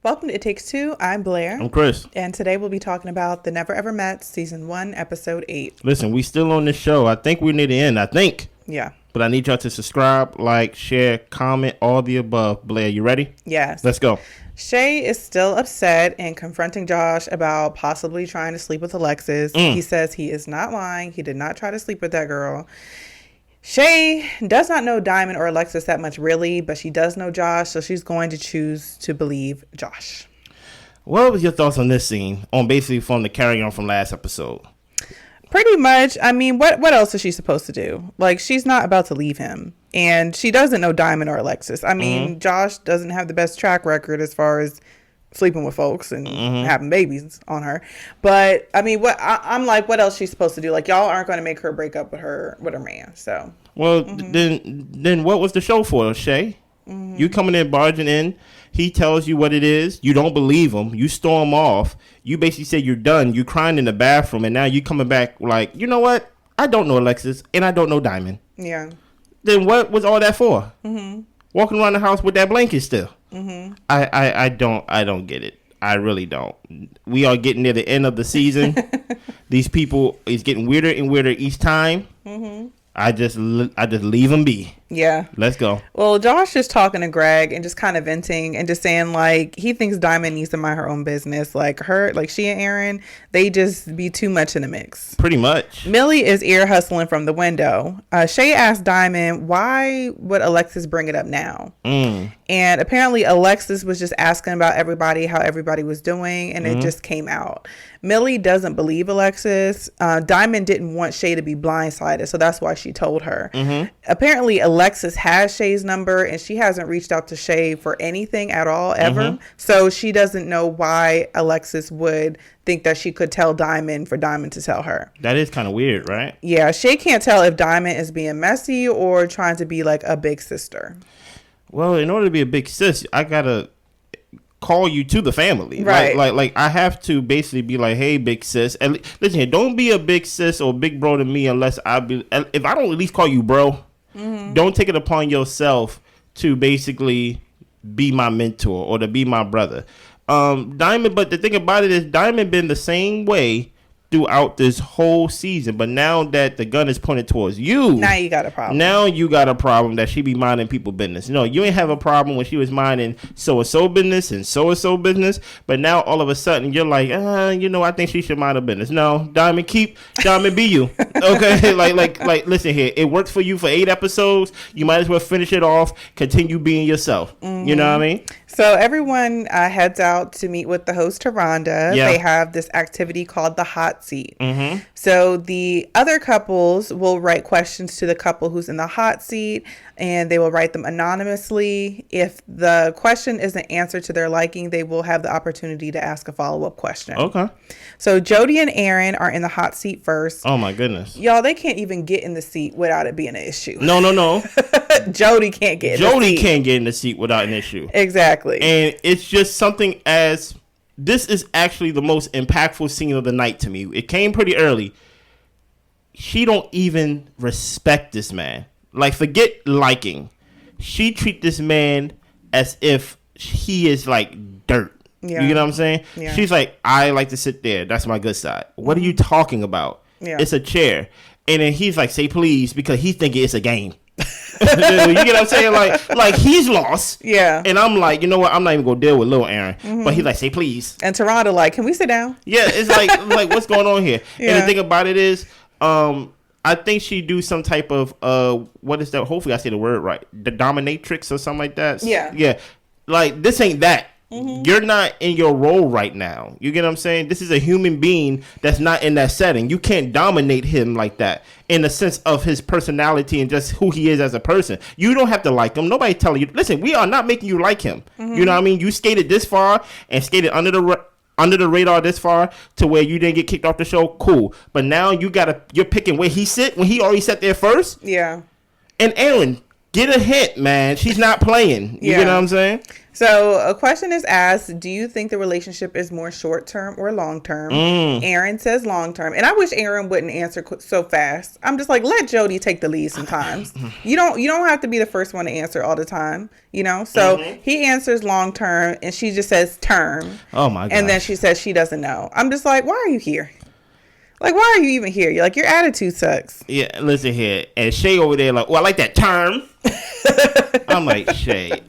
Welcome to It Takes Two. I'm Blair. I'm Chris. And today we'll be talking about The Never Ever Met, Season 1, Episode 8. Listen, we still on this show. I think we're near the end. Yeah. But I need y'all to subscribe, like, share, comment, all the above. Blair, you ready? Yes. Let's go. Shay is still upset and confronting Josh about possibly trying to sleep with Alexis. He says he is not lying. He did not try to sleep with that girl. Shay does not know Dymond or Alexis that much, really, but she does know Josh, so she's going to choose to believe Josh. What was your thoughts on this scene, on basically from the carry on from last episode? Pretty much. I mean, what else is she supposed to do? Like, she's not about to leave him, and she doesn't know Dymond or Alexis. I mean, Josh doesn't have the best track record as far as sleeping with folks and having babies on her. But I mean, I'm like, what else is she supposed to do? Like, y'all aren't going to make her break up with her man. So well, then what was the show for, Shay? You coming in, barging in. He tells you what it is. You don't believe him. You storm off. You basically say you're done. You crying in the bathroom, and now you coming back like, you know what? I don't know Alexis, and I don't know Dymond. Yeah. Then what was all that for? Walking around the house with that blanket still. I don't get it. I really don't. We are getting near the end of the season. These people is getting weirder and weirder each time. I just leave them be. Yeah. Let's go. Well, Josh is talking to Gregg and just kind of venting and just saying, like, he thinks Dymond needs to mind her own business. Like, Shay and Aaron, they just be too much in the mix. Pretty much. Millie is ear hustling from the window. Shay asked Dymond, why would Alexis bring it up now? And apparently Alexis was just asking about everybody, how everybody was doing, and it just came out. Millie doesn't believe Alexis. Dymond didn't want Shay to be blindsided, so that's why she told her. Apparently Alexis has Shay's number, and she hasn't reached out to Shay for anything at all, ever. So she doesn't know why Alexis would think that she could tell Dymond for Dymond to tell her. That is kind of weird, right? Yeah, Shay can't tell if Dymond is being messy or trying to be like a big sister. Well, in order to be a big sis, I gotta call you to the family, right? Like I have to basically be like, hey, big sis. And listen here, don't be a big sis or big bro to me unless if I don't at least call you bro. Don't take it upon yourself to basically be my mentor or to be my brother. Dymond, but the thing about it is Dymond been the same way throughout this whole season, but now that the gun is pointed towards you, now you got a problem. Now you got a problem that she be minding people business. No, you ain't have a problem when she was minding so-and-so business and so-and-so business, but now all of a sudden you're like, I think she should mind her business. No, Dymond be you. Okay, like listen here, it worked for you for 8 episodes. You might as well finish it off. Continue being yourself. You know what I mean? So everyone heads out to meet with the host, Taronda. Yeah. They have this activity called the hot seat. So the other couples will write questions to the couple who's in the hot seat, and they will write them anonymously. If the question isn't answered to their liking, they will have the opportunity to ask a follow-up question. Okay. So Jody and Aaron are in the hot seat first. Oh, my goodness. Y'all, they can't even get in the seat without it being an issue. No. Jody can't get in the seat. Jody can't get in the seat without an issue. Exactly. And it's just something as... This is actually the most impactful scene of the night to me. It came pretty early. She don't even respect this man. Like, forget liking. She treat this man as if he is like dirt. Yeah. You get what I'm saying? Yeah. She's like, I like to sit there. That's my good side. What are you talking about? Yeah. It's a chair. And then he's like, say please, because he's thinking it's a game. You get what I'm saying? Like he's lost. Yeah. And I'm like, you know what? I'm not even gonna deal with Lil Aaron. But he's like, say please. And Taronda like, can we sit down? Yeah, it's like what's going on here? Yeah. And the thing about it is, I think she do some type of what is that? Hopefully I say the word right. The dominatrix or something like that. Yeah. Yeah. Like this ain't that. You're not in your role right now. You get what I'm saying? This is a human being that's not in that setting. You can't dominate him like that in the sense of his personality and just who he is as a person. You don't have to like him. Nobody telling you. Listen, we are not making you like him. You know what I mean? You skated this far and skated under the radar this far to where you didn't get kicked off the show. Cool. But now you're picking where he sit when he already sat there first. Yeah. And Aaron, get a hint, man. She's not playing. You get what I'm saying? So a question is asked, do you think the relationship is more short-term or long-term? Aaron says long-term. And I wish Aaron wouldn't answer so fast. I'm just like, let Jody take the lead sometimes. You don't have to be the first one to answer all the time, you know? So he answers long-term and she just says term. Oh my God. And then she says she doesn't know. I'm just like, why are you here? Like, why are you even here? You're like, your attitude sucks. Yeah, listen here. And Shay over there like, well, I like that term. I'm like, Shay,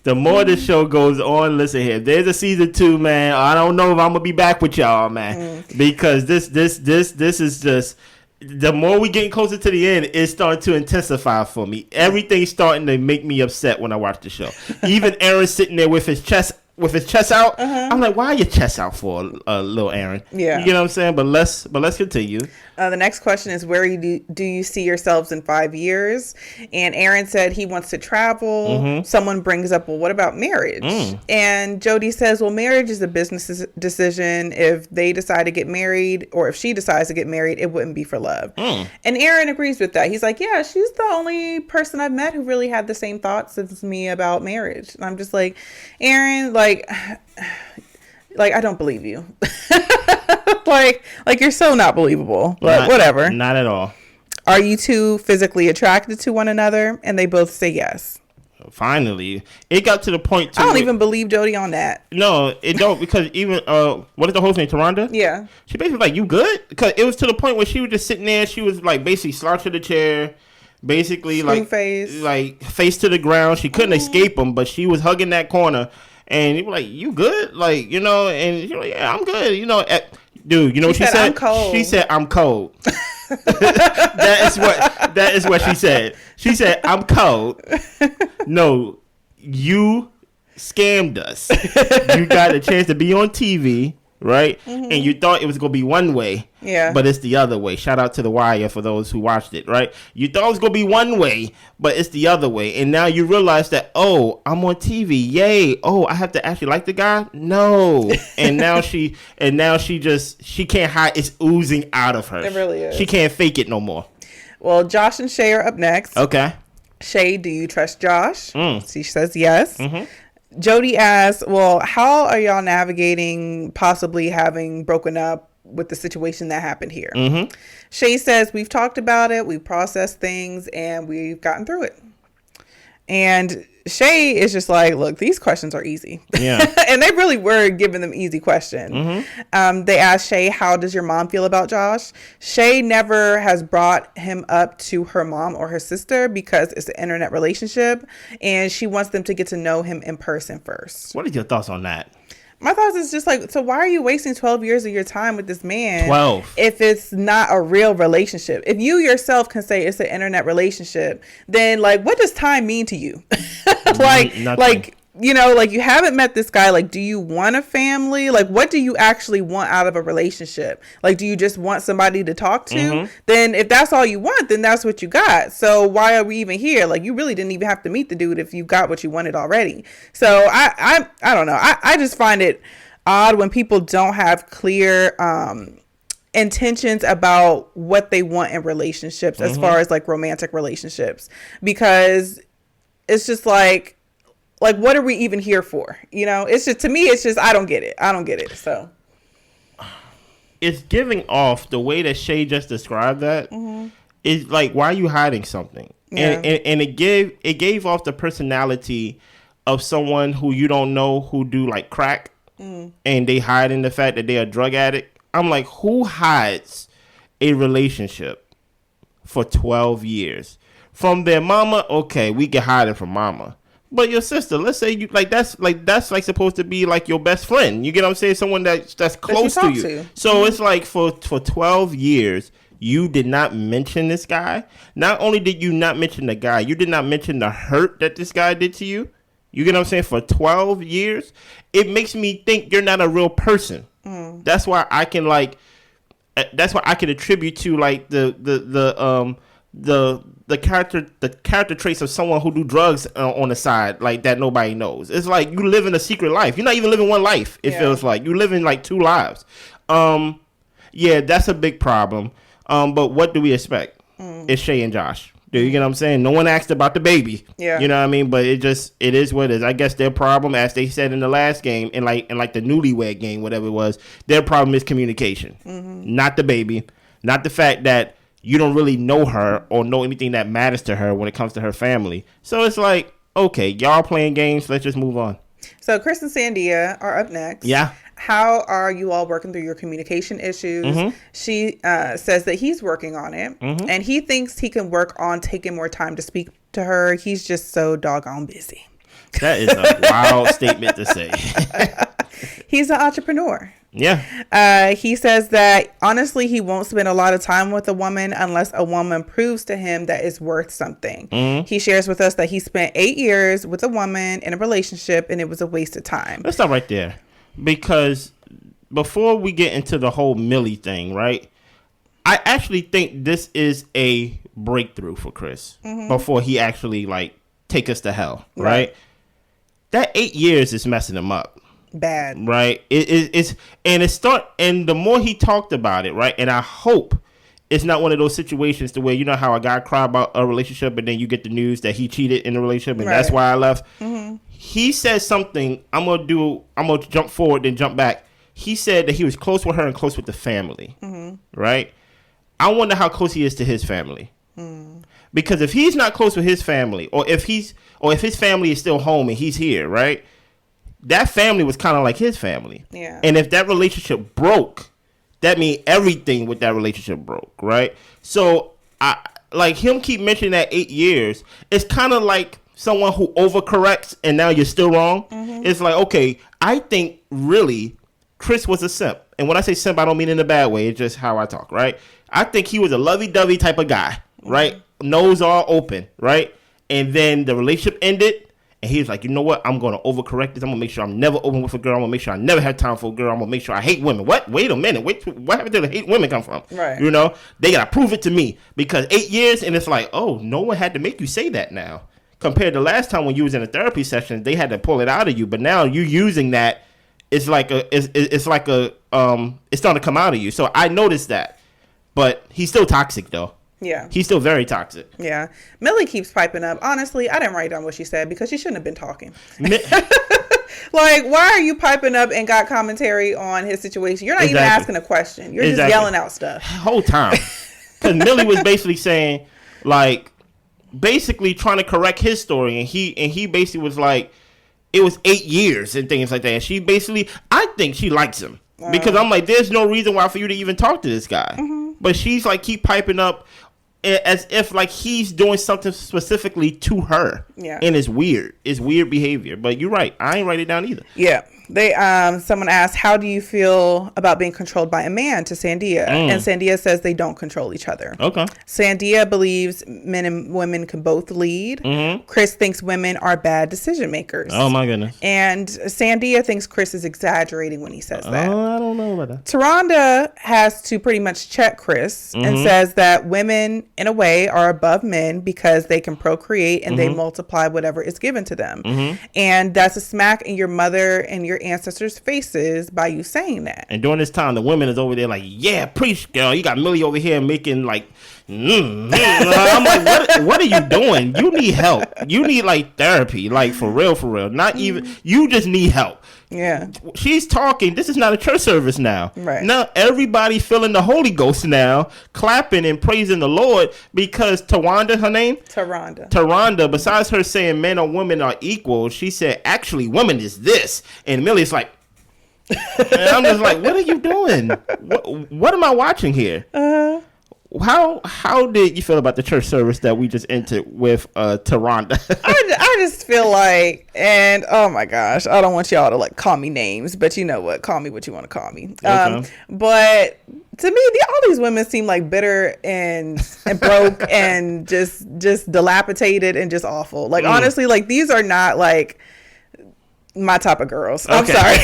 the more the show goes on, listen here. There's a season 2, man. I don't know if I'm gonna be back with y'all, man, because this is just the more we getting closer to the end, it's starting to intensify for me. Everything's starting to make me upset when I watch the show. Even Aaron sitting there with his chest out. I'm like, why are your chest out for, little Aaron? Yeah, you know what I'm saying. But let's continue. The next question is, where do you see yourselves in 5 years? And Aaron said he wants to travel. Someone brings up, well, what about marriage? And Jody says, well, marriage is a business decision. If they decide to get married, or if she decides to get married, it wouldn't be for love. And Aaron agrees with that. He's like, yeah, she's the only person I've met who really had the same thoughts as me about marriage. And I'm just like, Aaron, like I don't believe you. like you're so not believable, but whatever. Not at all. Are you two physically attracted to one another? And they both say yes. Finally, it got to the point. I don't even believe Jody on that. No, it don't, because even what is the host name? Taronda? Yeah. She basically like, you good? Because it was to the point where she was just sitting there. She was like basically slouched to the chair, basically like face to the ground. She couldn't escape him, but she was hugging that corner. And he was like, you good? Like, you know, and she was like, yeah, I'm good. You know, dude, you know what she said? I'm cold. She said, I'm cold. That is what she said. She said, I'm cold. No, you scammed us. You got a chance to be on TV, right? And you thought it was going to be one way. Yeah. But it's the other way. Shout out to The Wire for those who watched it, right? You thought it was going to be one way, but it's the other way. And now you realize that, oh, I'm on TV. Yay. Oh, I have to actually like the guy? No. And now she can't hide. It's oozing out of her. It really is. She can't fake it no more. Well, Josh and Shay are up next. Okay. Shay, do you trust Josh? She says yes. Jody asks, well, how are y'all navigating possibly having broken up with the situation that happened here? Shay says, we've talked about it, we've processed things, and we've gotten through it. And Shay is just like, look, these questions are easy. Yeah. And they really were giving them easy questions. They asked Shay, how does your mom feel about Josh? Shay never has brought him up to her mom or her sister because it's an internet relationship, and she wants them to get to know him in person first. What are your thoughts on that? My thoughts is just like, so why are you wasting 12 years of your time with this man 12 if it's not a real relationship? If you yourself can say it's an internet relationship, then like, what does time mean to you? like, you know, like, you haven't met this guy. Like, do you want a family? Like, what do you actually want out of a relationship? Like, do you just want somebody to talk to? Then if that's all you want, then that's what you got. So why are we even here? Like, you really didn't even have to meet the dude if you got what you wanted already. So I don't know. I just find it odd when people don't have clear intentions about what they want in relationships as far as like romantic relationships, because it's just like, what are we even here for? You know, it's just, to me, it's just, I don't get it. So it's giving off the way that Shay just described that. Is like, why are you hiding something? Yeah. And it gave off the personality of someone who you don't know, who do like crack, and they hide in the fact that they're a drug addict. I'm like, who hides a relationship for 12 years from their mama? Okay, we can hide it from mama. But your sister, let's say you that's supposed to be like your best friend. You get what I'm saying? Someone that's close to you. So it's like for 12 years, you did not mention this guy. Not only did you not mention the guy, you did not mention the hurt that this guy did to you. You get what I'm saying? For 12 years, it makes me think you're not a real person. That's why I can attribute to like the character traits of someone who do drugs on the side, like that nobody knows. It's like you live in a secret life. You're not even living one life. It feels like you live in like two lives. Yeah, that's a big problem. But what do we expect? It's Shay and Josh. You get what I'm saying? No one asked about the baby. Yeah. You know what I mean? But it is what it is. I guess their problem, as they said in the last game, in like the newlywed game, whatever it was, their problem is communication. Not the baby. Not the fact that you don't really know her or know anything that matters to her when it comes to her family. So it's like, okay, y'all playing games. Let's just move on. So Chris and Sandia are up next. Yeah. How are you all working through your communication issues? She says that he's working on it, and he thinks he can work on taking more time to speak to her. He's just so doggone busy. That is a wild statement to say. He's an entrepreneur. Yeah. He says that honestly, he won't spend a lot of time with a woman unless a woman proves to him that it's worth something. He shares with us that he spent 8 years with a woman in a relationship and it was a waste of time. Let's stop right there. Because before we get into the whole Millie thing, right? I actually think this is a breakthrough for Chris before he actually like take us to hell, right? That 8 years is messing him up. Bad. Right? And the more he talked about it, right? And I hope it's not one of those situations to where, you know how a guy cry about a relationship and then you get the news that he cheated in the relationship and that's why I left. He said something. I'm gonna jump forward then jump back. He said that he was close with her and close with the family. Right? I wonder how close he is to his family. Because if he's not close with his family, or if his family is still home and he's here, right? That family was kind of like his family. Yeah. And if that relationship broke, that means everything with that relationship broke, right? So I like him keep mentioning that 8 years. It's kind of like someone who overcorrects and now you're still wrong. It's like, okay, I think really Chris was a simp. And when I say simp, I don't mean in a bad way. It's just how I talk, right? I think he was a lovey-dovey type of guy, right? Nose all open, right? And then the relationship ended. And he was like, you know what? I'm going to overcorrect this. I'm going to make sure I'm never open with a girl. I'm going to make sure I never have time for a girl. I'm going to make sure I hate women. What? Wait a minute. What happened to the hate women come from? Right. You know? They got to prove it to me. Because 8 years, and it's like, oh, no one had to make you say that now. Compared to last time when you was in a therapy session, they had to pull it out of you. But now you using that, it's starting to come out of you. So I noticed that. But he's still toxic, though. Yeah. He's still very toxic. Yeah. Millie keeps piping up. Honestly, I didn't write down what she said because she shouldn't have been talking. Like, why are you piping up and got commentary on his situation? You're not even asking a question. You're just yelling out stuff. Whole time. Because Millie was basically saying, like, basically trying to correct his story. And he basically was like, it was 8 years and things like that. And she basically, I think she likes him. Because I'm like, there's no reason why for you to even talk to this guy. But she's like, keep piping up as if like he's doing something specifically to her. Yeah. And it's weird. It's weird behavior. But you're right. I ain't write it down either. Yeah. They someone asked, how do you feel about being controlled by a man, to Sandia? And Sandia says they don't control each other. Okay. Sandia believes men and women can both lead. Chris thinks women are bad decision makers. Oh my goodness. And Sandia thinks Chris is exaggerating when he says that. Oh, I don't know about that. Taronda has to pretty much check Chris and says that women in a way are above men because they can procreate and they multiply whatever is given to them. And that's a smack in your mother and your ancestors' faces by you saying that. And during this time, the women is over there like, yeah, preach, girl. You got Millie over here making like, I'm like, what are you doing? You need help. You need like therapy, like for real. Not even, you just need help. Yeah. She's talking. This is not a church service now. Right. Now everybody feeling the Holy Ghost now, clapping and praising the Lord because Taronda, her name? Taronda, besides her saying men or women are equal, she said, actually, women is this. And Millie's like, and I'm just like, what are you doing? What am I watching here? How did you feel about the church service that we just entered with Taronda? I just feel like, and oh my gosh, I don't want y'all to like call me names, but you know what? Call me what you want to call me. Okay. But to me, all these women seem like bitter and broke and just dilapidated and just awful. Like honestly, like these are not like my type of girls. I'm sorry.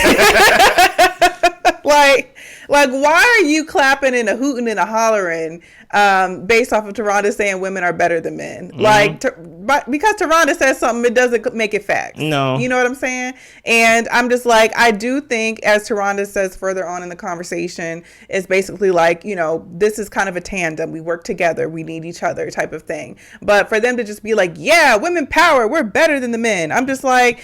like why are you clapping and a hooting and a hollering based off of Taronda saying women are better than men? Like, but because Taronda says something, it doesn't make it facts. No. You know what I'm saying? And I'm just like, I do think, as Taronda says further on in the conversation, it's basically like, you know, this is kind of a tandem. We work together. We need each other type of thing. But for them to just be like, yeah, women power. We're better than the men. I'm just like,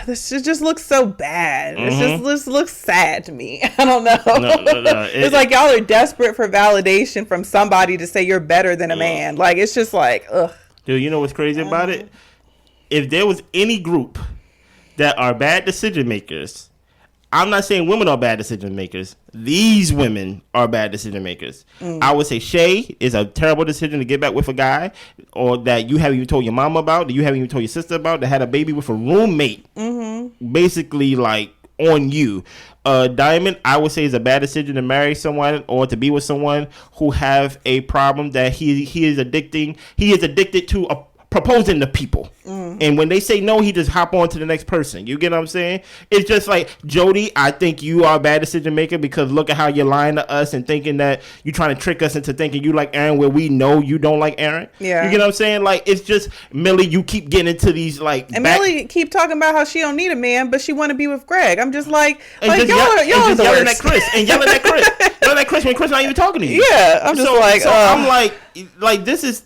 this just looks so bad. It just looks sad to me. I don't know. No. It's like y'all are desperate for validation from somebody to say you're better than a man. Like, it's just like, ugh. Dude, you know what's crazy about it? If there was any group that are bad decision makers, I'm not saying women are bad decision makers. These women are bad decision makers. I would say Shay is a terrible decision to get back with a guy, or that you haven't even told your mama about, that you haven't even told your sister about, that had a baby with a roommate. Basically, like, on you. Dymond, I would say, is a bad decision to marry someone or to be with someone who have a problem that he is addicted to proposing to people. And when they say no, he just hop on to the next person. You get what I'm saying? It's just like, Jody, I think you are a bad decision maker because look at how you're lying to us and thinking that you're trying to trick us into thinking you like Aaron where we know you don't like Aaron. Yeah. You get what I'm saying? Like, it's just, Millie, you keep getting into these like... And Millie keep talking about how she don't need a man, but she want to be with Gregg. I'm just like y'all are the yelling worst. at Chris and yelling at Chris. Yelling at Chris when Chris not even talking to you. Yeah, I'm just like... So I'm like, this is...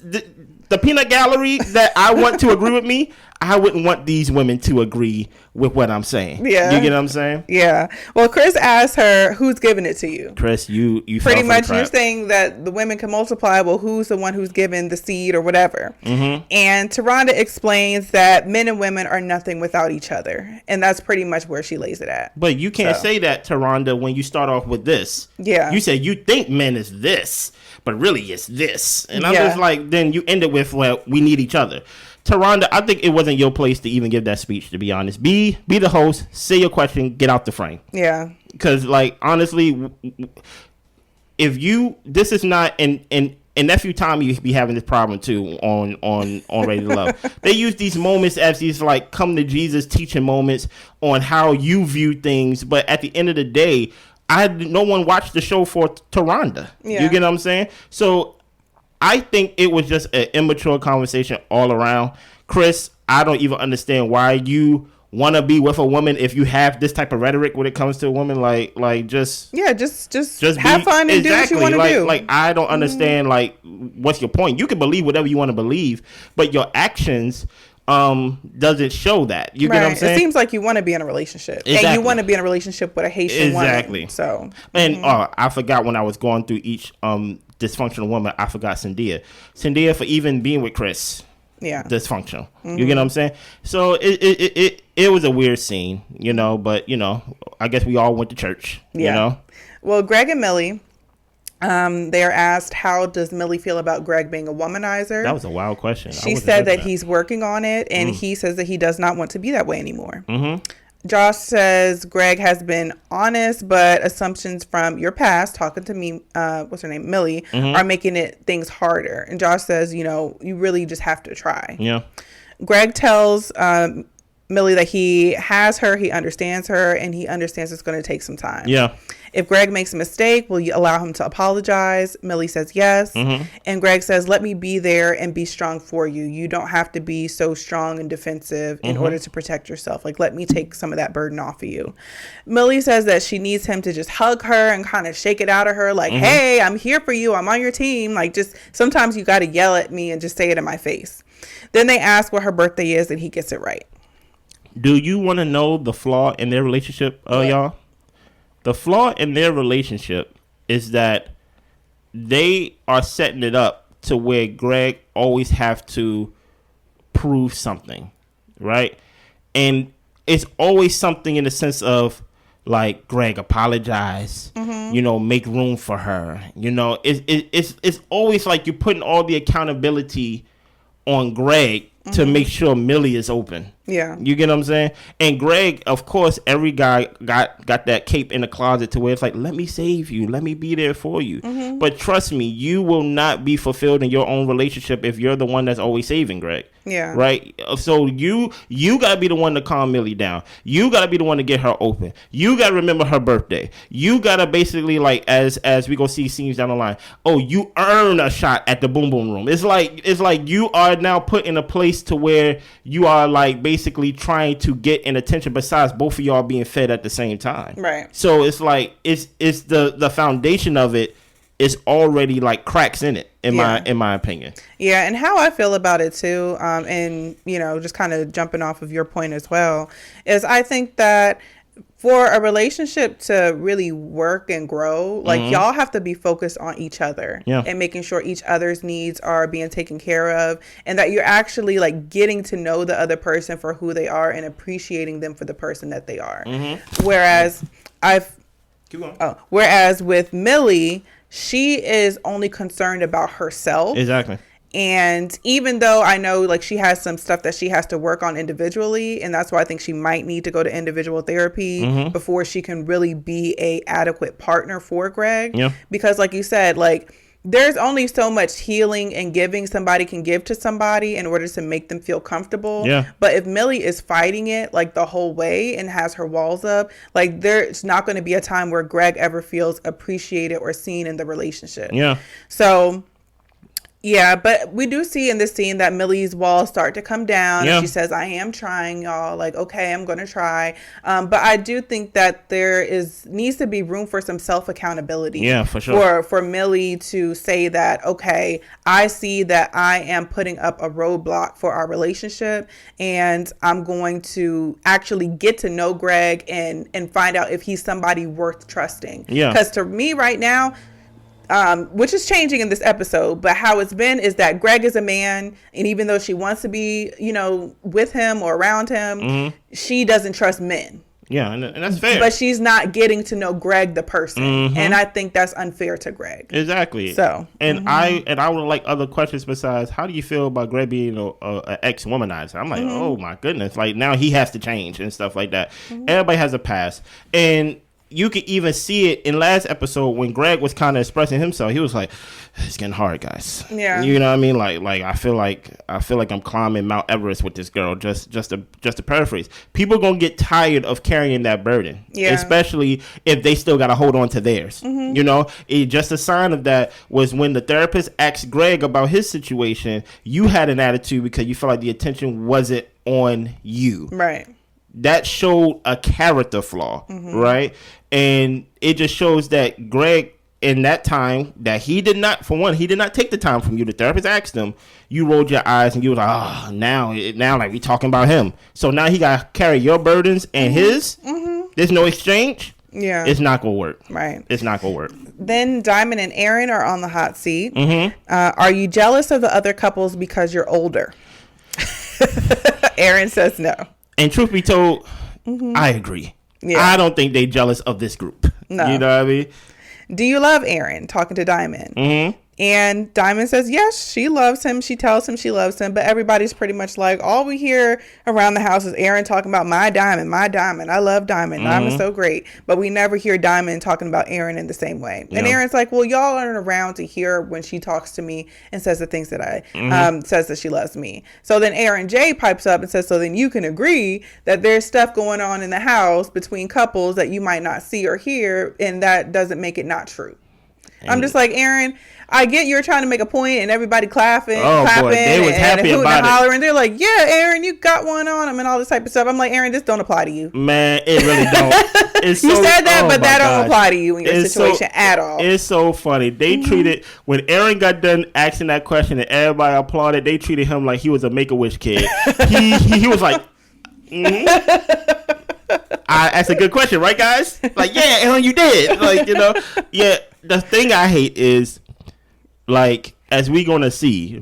The peanut gallery that I want to agree with me, I wouldn't want these women to agree with what I'm saying. Yeah. You get what I'm saying? Yeah. Well, Chris asked her, who's giving it to you? Chris, you pretty much you're saying that the women can multiply. Well, who's the one who's given the seed or whatever? And Taronda explains that men and women are nothing without each other. And that's pretty much where she lays it at. But you can't say that, Taronda, when you start off with this. Yeah. You said you think men is this, but really it's this. And I'm just like, then you end it with, well, we need each other. Taronda, I think it wasn't your place to even give that speech, to be honest. Be the host, say your question, get out the frame. Yeah. Because, like, honestly, if you, this is not, and nephew Tommy used to be having this problem too on Ready to Love. They use these moments as these like come to Jesus teaching moments on how you view things, but at the end of the day, no one watched the show for Taronda. Yeah. You get what I'm saying? So I think it was just an immature conversation all around. Chris, I don't even understand why you want to be with a woman if you have this type of rhetoric when it comes to a woman. Like just have fun and do what you want to do. Like, I don't understand, like, what's your point? You can believe whatever you want to believe, but your actions doesn't show that. You get what I'm saying? It seems like you want to be in a relationship. Exactly. And you want to be in a relationship with a Haitian woman. So, and I forgot when I was going through each dysfunctional woman, I forgot Sandia for even being with Chris. Yeah, dysfunctional. You get what I'm saying? So it was a weird scene, you know, but you know, I guess we all went to church. Yeah. You know. Well, Gregg and Millie, they are asked, how does Millie feel about Gregg being a womanizer? That was a wild question. She said that he's working on it, and he says that he does not want to be that way anymore. Josh says Gregg has been honest, but assumptions from your past, talking to me, what's her name, Millie, are making things harder. And Josh says, you know, you really just have to try. Yeah. Gregg tells Millie that he has her, he understands her, and he understands it's going to take some time. Yeah. If Gregg makes a mistake, will you allow him to apologize? Millie says yes. And Gregg says, let me be there and be strong for you. You don't have to be so strong and defensive in order to protect yourself. Like, let me take some of that burden off of you. Millie says that she needs him to just hug her and kind of shake it out of her. Like, hey, I'm here for you. I'm on your team. Like, just sometimes you got to yell at me and just say it in my face. Then they ask what her birthday is, and he gets it right. Do you want to know the flaw in their relationship, y'all? The flaw in their relationship is that they are setting it up to where Gregg always have to prove something, right? And it's always something in the sense of, like, Gregg, apologize, you know, make room for her. You know, it's always like you're putting all the accountability on Gregg to make sure Millie is open. Yeah. You get what I'm saying? And Gregg, of course, every guy got that cape in the closet to where it's like, let me save you. Let me be there for you. But trust me, you will not be fulfilled in your own relationship if you're the one that's always saving Gregg. Yeah. Right? So you got to be the one to calm Millie down. You got to be the one to get her open. You got to remember her birthday. You got to basically, like, as we go see scenes down the line, oh, you earn a shot at the boom boom room. It's like you are now put in a place to where you are, like, basically trying to get an attention besides both of y'all being fed at the same time. Right. So it's like it's the foundation of it is already, like, cracks in it in my opinion. Yeah, and how I feel about it too, and just kind of jumping off of your point as well, is I think that for a relationship to really work and grow, like y'all have to be focused on each other and making sure each other's needs are being taken care of, and that you're actually, like, getting to know the other person for who they are and appreciating them for the person that they are. Whereas whereas with Millie, she is only concerned about herself. Exactly. And even though I know, like, she has some stuff that she has to work on individually, and that's why I think she might need to go to individual therapy before she can really be a adequate partner for Gregg. Yeah. Because, like you said, like, there's only so much healing and giving somebody can give to somebody in order to make them feel comfortable. Yeah. But if Millie is fighting it, like, the whole way and has her walls up, like, there's not going to be a time where Gregg ever feels appreciated or seen in the relationship. Yeah. So... yeah, but we do see in this scene that Millie's walls start to come down. Yeah. And she says, I am trying, y'all. Like, okay, I'm going to try. But I do think that there needs to be room for some self-accountability. Yeah, for sure. For Millie to say that, okay, I see that I am putting up a roadblock for our relationship, and I'm going to actually get to know Gregg and find out if he's somebody worth trusting. Yeah. Because to me right now, which is changing in this episode, but how it's been is that Gregg is a man, and even though she wants to be, with him or around him, she doesn't trust men. Yeah, and that's fair. But she's not getting to know Gregg the person, and I think that's unfair to Gregg. Exactly. So, and I would like other questions besides, how do you feel about Gregg being an ex-womanizer? I'm like, oh my goodness, like, now he has to change and stuff like that. Everybody has a past, and you could even see it in last episode when Gregg was kind of expressing himself. He was like, "It's getting hard, guys." Yeah, you know what I mean. Like I feel like I'm climbing Mount Everest with this girl. Just to paraphrase, people gonna get tired of carrying that burden. Yeah, especially if they still gotta hold on to theirs. Just a sign of that was when the therapist asked Gregg about his situation. You had an attitude because you felt like the attention wasn't on you. Right. That showed a character flaw, right? And it just shows that Gregg, in that time, that he did not take the time from you. The therapist asked him, you rolled your eyes and you was like, oh, now like we talking about him. So now he got to carry your burdens and his. There's no exchange. Yeah. It's not going to work. Right. It's not going to work. Then Dymond and Aaron are on the hot seat. Are you jealous of the other couples because you're older? Aaron says no. And truth be told, I agree. Yeah. I don't think they jealous of this group. No. You know what I mean? Do you love Aaron? Talking to Dymond. And Dymond says, yes, she loves him. She tells him she loves him. But everybody's pretty much like, all we hear around the house is Aaron talking about my Dymond, my Dymond. I love Dymond. Dymond's so great. But we never hear Dymond talking about Aaron in the same way. And Aaron's like, well, y'all aren't around to hear when she talks to me and says the things that says that she loves me. So then Aaron J pipes up and says, so then you can agree that there's stuff going on in the house between couples that you might not see or hear, and that doesn't make it not true. I'm just like, Aaron, I get you're trying to make a point and everybody clapping boy, they was happy and about hollering. They're like, yeah, Aaron, you got one on them and all this type of stuff. I'm like, Aaron, this don't apply to you. Man, it really don't. You said that, but that don't apply to you in your situation at all. It's so funny. They treated, when Aaron got done asking that question and everybody applauded, they treated him like he was a Make-A-Wish kid. he was like, that's a good question, right, guys? Like, yeah, Aaron, you did. Like, yeah. The thing I hate is, like, as we gonna see,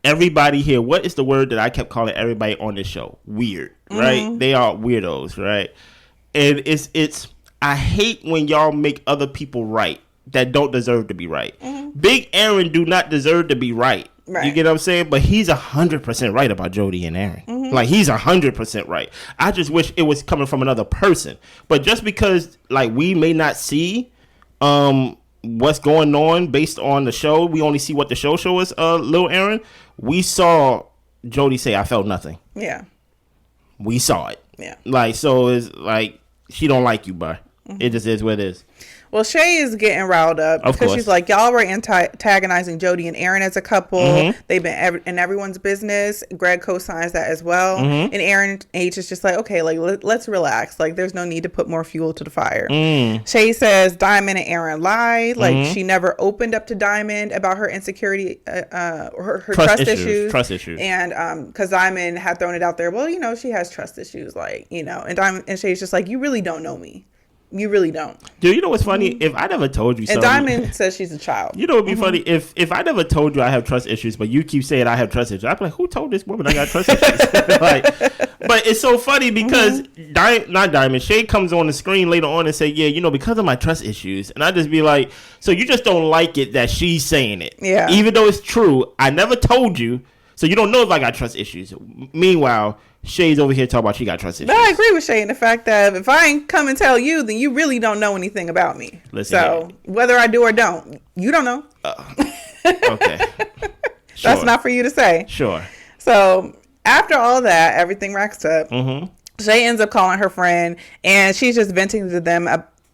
everybody here, what is the word that I kept calling everybody on this show? Weird, right? They are weirdos, right? And it's I hate when y'all make other people right that don't deserve to be right. Big Aaron do not deserve to be right. Right. You get what I'm saying? But he's 100% right about Jody and Aaron. Like, he's 100% right. I just wish it was coming from another person. But just because, like, we may not see what's going on based on the show, we only see what the show us, Lil Aaron. We saw Jody say, I felt nothing. Yeah. We saw it. Yeah. Like, so it's like, she don't like you, bro. It just is what it is. Well, Shay is getting riled up because she's like, y'all were antagonizing Jody and Aaron as a couple. They've been in everyone's business. Gregg co-signs that as well. And Aaron H is just like, okay, like, let's relax. Like, there's no need to put more fuel to the fire. Shay says Dymond and Aaron lied. Like, she never opened up to Dymond about her insecurity, or her trust issues. Trust issues. And because Dymond had thrown it out there, well, you know, she has trust issues. Like, you know, and Shay's just like, you really don't know me. You really don't. Dude, you know what's funny? If I never told you something. And Dymond says she's a child. You know what would be funny? If I never told you I have trust issues, but you keep saying I have trust issues, I'd be like, who told this woman I got trust issues? Like, but it's so funny because not Dymond, Shay comes on the screen later on and say, yeah, you know, because of my trust issues. And I just be like, so you just don't like it that she's saying it. Yeah. Even though it's true, I never told you. So you don't know if I got trust issues. Meanwhile, Shay's over here talking about she got trust issues. But I agree with Shay in the fact that if I ain't come and tell you, then you really don't know anything about me. Listen so here. Whether I do or don't, you don't know. Okay. Sure. That's not for you to say. Sure. So after all that, everything racks up. Shay ends up calling her friend, and she's just venting to them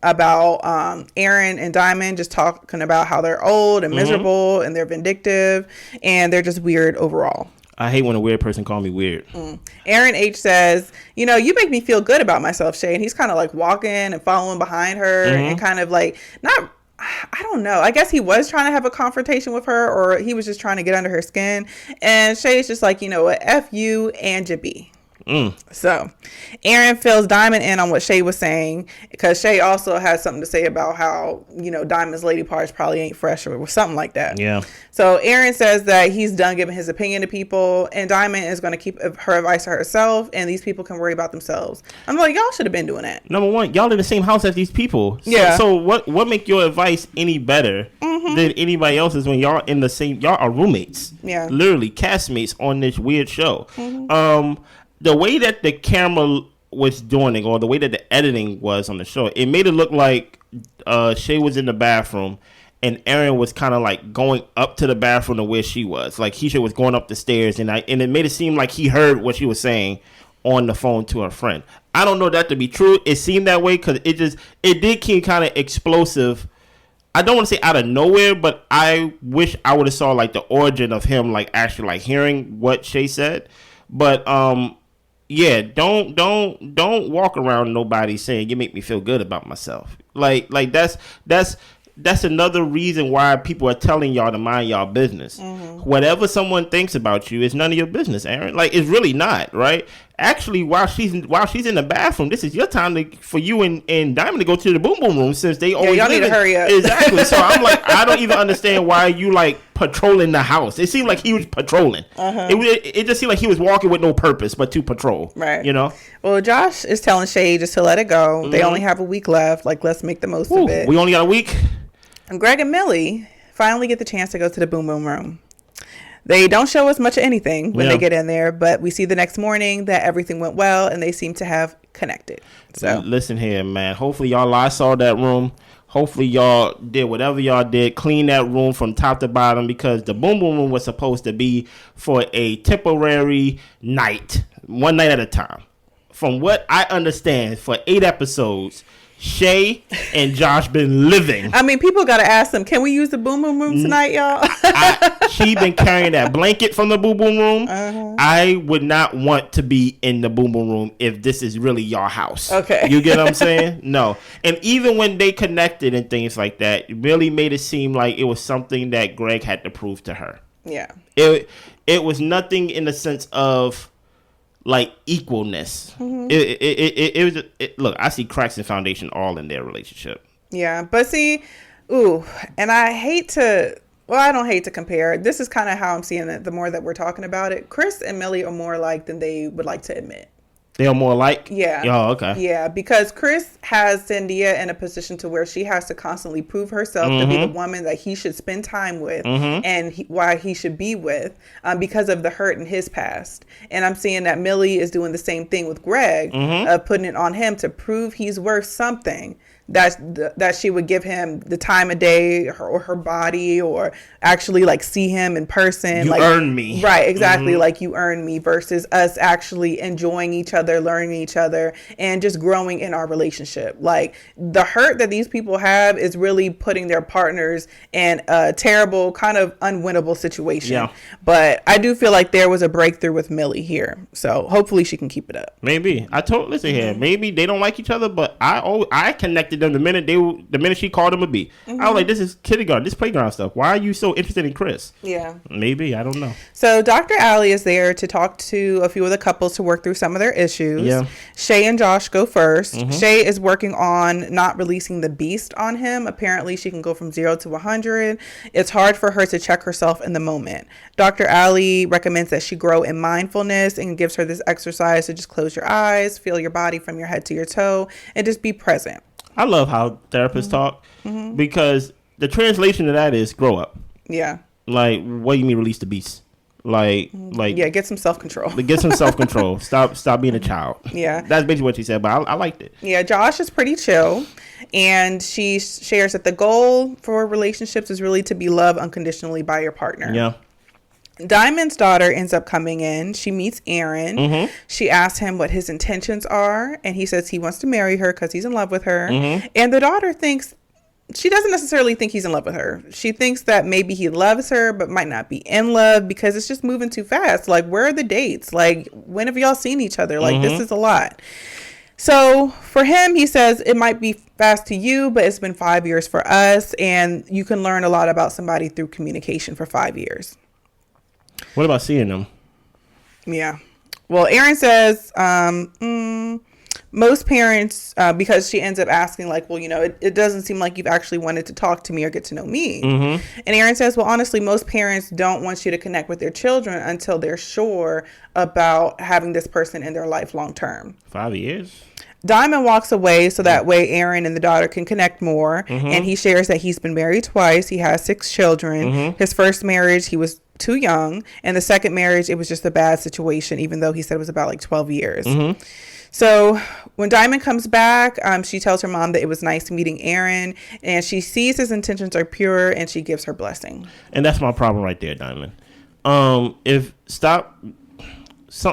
about Aaron and Dymond, just talking about how they're old and miserable and they're vindictive and they're just weird overall. I hate when a weird person call me weird. Aaron H says, you know, you make me feel good about myself, Shay. And he's kind of like walking and following behind her and kind of like, not, I don't know. I guess he was trying to have a confrontation with her, or he was just trying to get under her skin. And Shay's just like, you know what, F you and ya B. So Aaron fills Dymond in on what Shay was saying, because Shay also has something to say about how, you know, Dymond's lady parts probably ain't fresh or something like that. Yeah. So Aaron says that he's done giving his opinion to people, and Dymond is going to keep her advice to herself, and these people can worry about themselves. I'm like, y'all should have been doing that. Number one, y'all in the same house as these people. Yeah. So what make your advice any better than anybody else's when y'all in the same? Y'all are roommates. Yeah. Literally castmates on this weird show. The way that the camera was doing it, or the way that the editing was on the show, it made it look like Shay was in the bathroom and Aaron was kind of like going up to the bathroom to where she was. Like Keisha was going up the stairs, and it made it seem like he heard what she was saying on the phone to her friend. I don't know that to be true. It seemed that way because it did seem kind of explosive. I don't want to say out of nowhere, but I wish I would have saw like the origin of him like actually like hearing what Shay said. But yeah, don't walk around nobody saying you make me feel good about myself. Like that's another reason why people are telling y'all to mind y'all business. Whatever someone thinks about you is none of your business, Aaron. Like, it's really not, right? Actually, while she's in the bathroom, this is your time for you and Dymond to go to the boom boom room, since they always y'all need to hurry up. Exactly. So I'm like, I don't even understand why you like patrolling the house. It seemed like he was patrolling. It just seemed like he was walking with no purpose but to patrol. Right. You know. Well, Josh is telling Shay just to let it go. They only have a week left. Like, let's make the most of it. We only got a week. And Gregg and Millie finally get the chance to go to the boom boom room. They don't show us much of anything when they get in there, but we see the next morning that everything went well and they seem to have connected. So listen here, man. Hopefully y'all saw that room. Hopefully y'all did whatever y'all did, clean that room from top to bottom, because the boom boom room was supposed to be for a temporary night, one night at a time. From what I understand, for 8 episodes, Shay and Josh been living. I mean, people got to ask them, can we use the boom boom room tonight, y'all? She been carrying that blanket from the boom boom room. I would not want to be in the boom boom room if this is really your house. Okay. You get what I'm saying? No. And even when they connected and things like that, it really made it seem like it was something that Gregg had to prove to her. Yeah. It was nothing in the sense of like equalness. It was look, I see cracks in foundation all in their relationship. Yeah, but see, and I hate to, well, I don't hate to compare. This is kind of how I'm seeing it the more that we're talking about it. Chris and Millie are more alike than they would like to admit. They are more alike? Yeah. Oh, okay. Yeah, because Chris has Sandia in a position to where she has to constantly prove herself to be the woman that he should spend time with and why he should be with because of the hurt in his past. And I'm seeing that Millie is doing the same thing with Greg, putting it on him to prove he's worth something. That she would give him the time of day or her body or actually like see him in person. You like, earn me. Right, exactly. Like you earn me versus us actually enjoying each other, learning each other and just growing in our relationship. Like the hurt that these people have is really putting their partners in a terrible kind of unwinnable situation. Yeah. But I do feel like there was a breakthrough with Millie here. So hopefully she can keep it up. Maybe. Listen here. Maybe they don't like each other, but I connected them the minute she called him a B. I was like, this is kindergarten, this playground stuff. Why are you so interested in Chris? Yeah. Maybe. I don't know. So Dr. Allie is there to talk to a few of the couples to work through some of their issues. Yeah. Shay and Josh go first. Shay is working on not releasing the beast on him. Apparently she can go from 0 to 100. It's hard for her to check herself in the moment. Dr. Allie recommends that she grow in mindfulness and gives her this exercise to just close your eyes, feel your body from your head to your toe, and just be present. I love how therapists talk because the translation of that is grow up. Yeah. Like, what do you mean release the beast? Like yeah, get some self-control. Get some self-control. Stop being a child. Yeah. That's basically what she said, but I liked it. Yeah, Josh is pretty chill. And she shares that the goal for relationships is really to be loved unconditionally by your partner. Yeah. Dymond's daughter ends up coming in. She meets Aaron. She asks him what his intentions are. And he says he wants to marry her because he's in love with her. And the daughter thinks, she doesn't necessarily think he's in love with her. She thinks that maybe he loves her, but might not be in love because it's just moving too fast. Like, where are the dates? Like, when have y'all seen each other? Like, this is a lot. So for him, he says it might be fast to you, but it's been 5 years for us. And you can learn a lot about somebody through communication for 5 years. What about seeing them? Yeah. Well, Aaron says most parents, because she ends up asking like, well, it doesn't seem like you've actually wanted to talk to me or get to know me. And Aaron says, well, honestly, most parents don't want you to connect with their children until they're sure about having this person in their life long term. 5 years? Dymond walks away so that way Aaron and the daughter can connect more. And he shares that he's been married twice. He has 6 children. His first marriage, he was too young. And the second marriage, it was just a bad situation, even though he said it was about like 12 years. So when Dymond comes back, she tells her mom that it was nice meeting Aaron. And she sees his intentions are pure and she gives her blessing. And that's my problem right there, Dymond.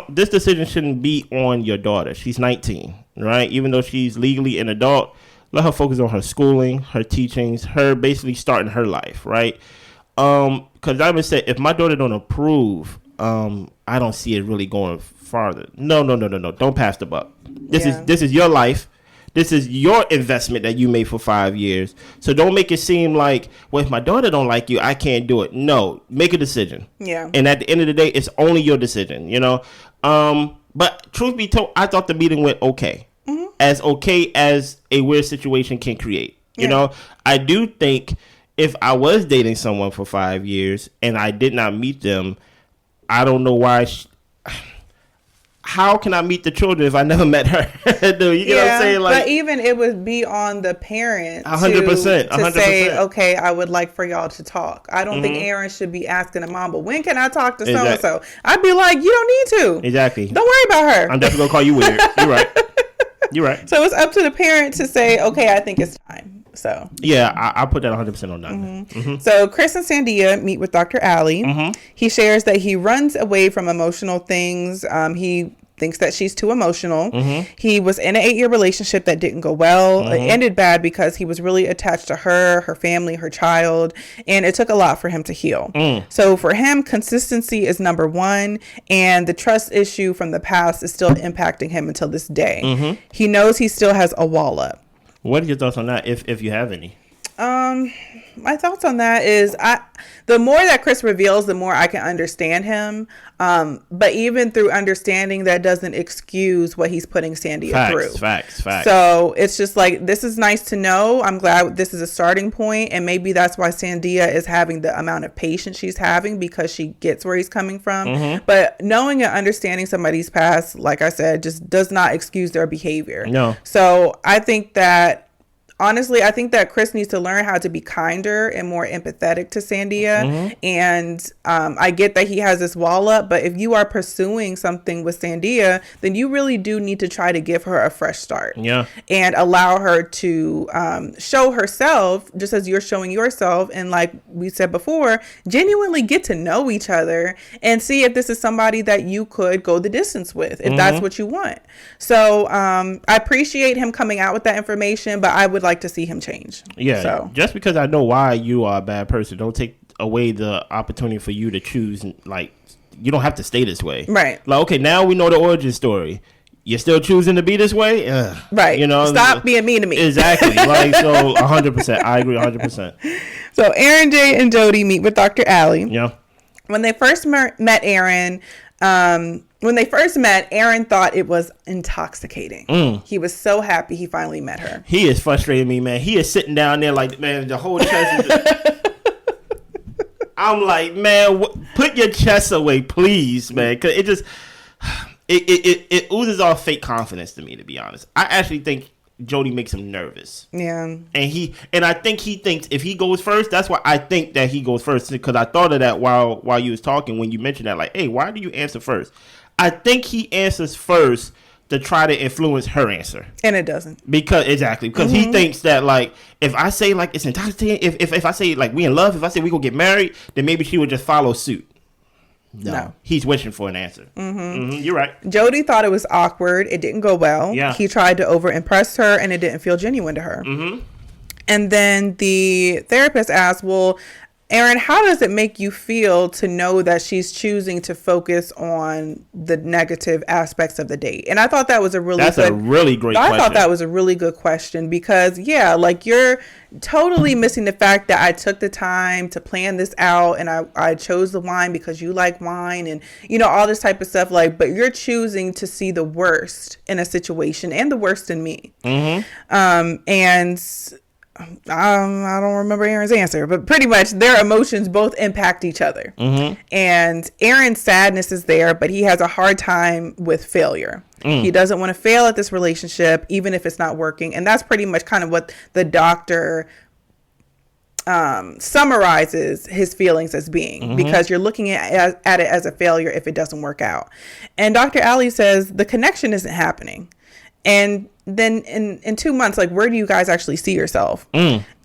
This decision shouldn't be on your daughter. She's 19, right? Even though she's legally an adult, let her focus on her schooling, her teachings, her basically starting her life, right? Because Dymond said, if my daughter don't approve, I don't see it really going farther. No. Don't pass the buck. This is your life. This is your investment that you made for 5 years. So don't make it seem like, well, if my daughter don't like you, I can't do it. No, make a decision. Yeah. And at the end of the day, it's only your decision, But truth be told, I thought the meeting went okay. As okay as a weird situation can create. I do think if I was dating someone for 5 years and I did not meet them, I don't know why. How can I meet the children if I never met her? You get what I'm saying? Like, but even it would be on the parent 100%, to say, okay, I would like for y'all to talk. I don't think Aaron should be asking a mom, but when can I talk to so-and-so? I'd be like, you don't need to. Exactly. Don't worry about her. I'm definitely going to call you weird. You're right. You're right. So it's up to the parent to say, okay, I think it's time. So yeah, I put that 100% on that. So Chris and Sandia meet with Dr. Allie. He shares that he runs away from emotional things. He thinks that she's too emotional. He was in an 8-year relationship that didn't go well. It ended bad because he was really attached to her family, her child, and it took a lot for him to heal. So for him, consistency is number one, and the trust issue from the past is still impacting him until this day. He knows he still has a wall up. What are your thoughts on that, if you have any? my thoughts on that is the more that Chris reveals, the more I can understand him. But even through understanding, that doesn't excuse what he's putting Sandia through. Facts. So it's just like, this is nice to know. I'm glad this is a starting point, and maybe that's why Sandia is having the amount of patience she's having, because she gets where he's coming from. But knowing and understanding somebody's past, like I said, just does not excuse their behavior. No. So I think that, honestly, I think that Chris needs to learn how to be kinder and more empathetic to Sandia. And I get that he has this wall up, but if you are pursuing something with Sandia, then you really do need to try to give her a fresh start. Yeah. And allow her to show herself, just as you're showing yourself. And like we said before, genuinely get to know each other and see if this is somebody that you could go the distance with, if that's what you want. So I appreciate him coming out with that information, but I would like to see him change. Yeah. So just because I know why you are a bad person, don't take away the opportunity for you to choose. Like, you don't have to stay this way. Right. Like, okay, now we know the origin story. You're still choosing to be this way? Right. You know, stop being mean to me. Exactly. Like, so 100%. I agree 100%. So Aaron J and Jody meet with Dr. Allie. Yeah. When they first met Aaron, Aaron thought it was intoxicating. He was so happy he finally met her. He is frustrating me, man. He is sitting down there like, man, the whole chest is... I'm like, man, put your chest away, please, man. Because it just... It oozes off fake confidence to me, to be honest. I actually think Jody makes him nervous. Yeah. And I think he thinks if he goes first, that's why I think that he goes first. Because I thought of that while you was talking when you mentioned that, like, hey, why do you answer first? I think he answers first to try to influence her answer. And it doesn't. Because he thinks that, like, if I say, like, it's intoxicating, if I say, like, we in love, if I say we gonna get married, then maybe she would just follow suit. No. He's wishing for an answer. You're right. Jody thought it was awkward. It didn't go well. Yeah. He tried to over-impress her, and it didn't feel genuine to her. And then the therapist asked, well, Aaron, how does it make you feel to know that she's choosing to focus on the negative aspects of the date? And I thought that was a really great question. I thought that was a really good question because, yeah, like, you're totally missing the fact that I took the time to plan this out, and I chose the wine because you like wine, and, you know, all this type of stuff. Like, but you're choosing to see the worst in a situation and the worst in me. And I don't remember Aaron's answer, but pretty much their emotions both impact each other. And Aaron's sadness is there, but he has a hard time with failure. He doesn't want to fail at this relationship, even if it's not working. And that's pretty much kind of what the doctor summarizes his feelings as being, because you're looking at it as a failure if it doesn't work out. And Dr. Allie says the connection isn't happening. And then in 2 months, like, where do you guys actually see yourself?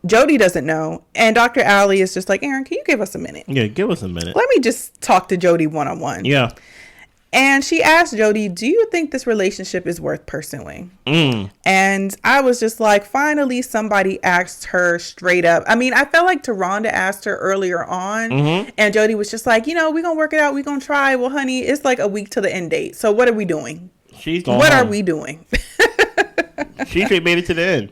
Jody doesn't know. And Dr. Allie is just like, Aaron, can you give us a minute? Yeah, give us a minute. Let me just talk to Jody one-on-one. Yeah. And she asked Jody, do you think this relationship is worth pursuing? And I was just like, finally, somebody asked her straight up. I mean, I felt like Taronda asked her earlier on, and Jody was just like, you know, we're going to work it out. We're going to try. Well, honey, it's like a week to the end date. So what are we doing? What are we doing? She straight made it to the end.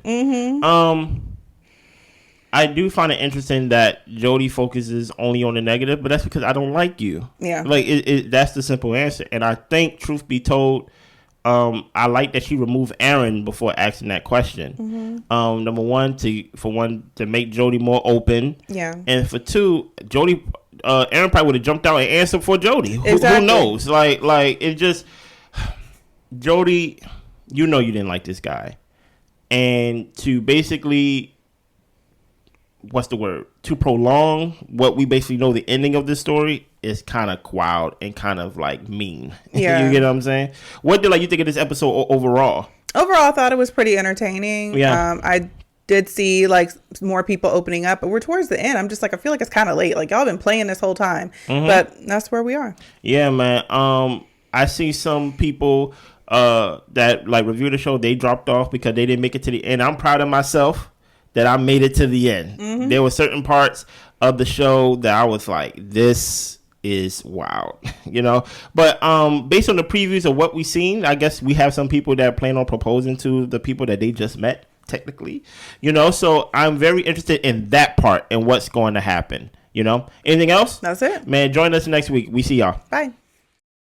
I do find it interesting that Jody focuses only on the negative, but that's because I don't like you. Yeah. Like, that's the simple answer. And I think, truth be told, I like that she removed Aaron before asking that question. Number one, to make Jody more open. Yeah. And for two, Aaron probably would have jumped out and answered for Jody. Exactly. Who knows? Like it just, Jody, you know you didn't like this guy. And to basically, what's the word? To prolong what we basically know the ending of this story is kind of wild and kind of like mean. Yeah. You get what I'm saying? What did you think of this episode overall? Overall, I thought it was pretty entertaining. Yeah. I did see like more people opening up, but we're towards the end. I'm just like, I feel like it's kind of late. Like, y'all been playing this whole time, but that's where we are. Yeah, man. I see some people that like review the show, they dropped off because they didn't make it to the end. I'm proud of myself that I made it to the end. There were certain parts of the show that I was like, this is wild, you know. But based on the previews of what we've seen, I guess we have some people that plan on proposing to the people that they just met. technically, so I'm very interested in that part and what's going to happen. Anything else? That's it. Man, join us next week. We see y'all. Bye.